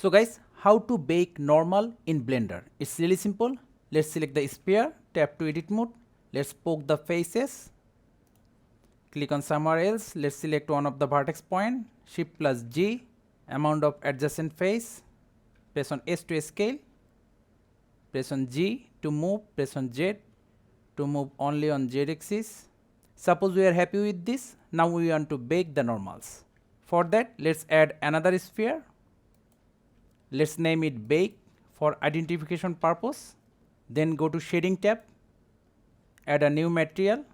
So guys, how to bake normal in Blender? It's really simple. Let's select the sphere, tap to edit mode. Let's poke the faces. Click on somewhere else. Let's select one of the vertex point. Shift plus G, amount of adjacent face. Press on S to scale. Press on G to move. Press on Z to move only on Z axis. Suppose we are happy with this. Now we want to bake the normals. For that, let's add another sphere. Let's name it bake for identification purpose. Then go to shading tab. Add a new material.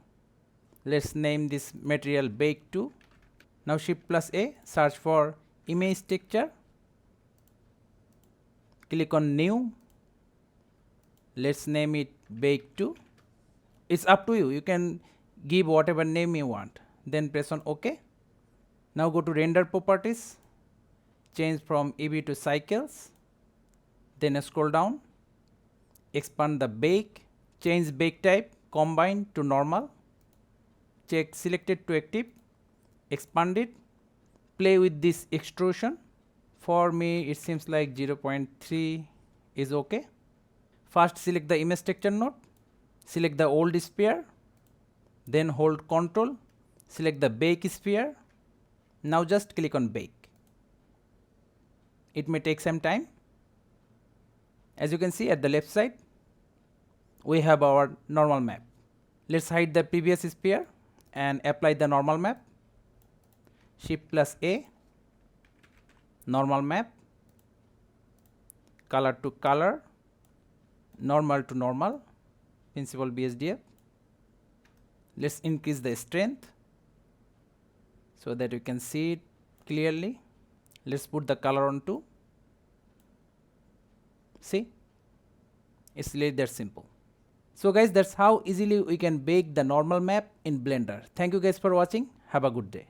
Let's name this material bake 2. Now shift plus A, search for image texture. Click on new. Let's name it bake 2. It's up to you. You can give whatever name you want. Then press on OK. Now go to render properties. Change from EV to cycles. Then scroll down. Expand the bake. Change bake type combine to normal. Check selected to active. Expand it. Play with this extrusion. For me, it seems like 0.3 is okay. First, select the image texture node. Select the old sphere. Then hold Ctrl. Select the bake sphere. Now just click on bake. It may take some time. As you can see at the left side, we have our normal map. Let's hide the previous sphere and apply the normal map. Shift plus A, normal map, color to color, normal to normal, principal BSDF. Let's increase the strength so that you can see it clearly. Let's put the color on 2. See, it's really that simple. So guys, that's how easily we can bake the normal map in Blender. Thank you guys for watching. Have a good day.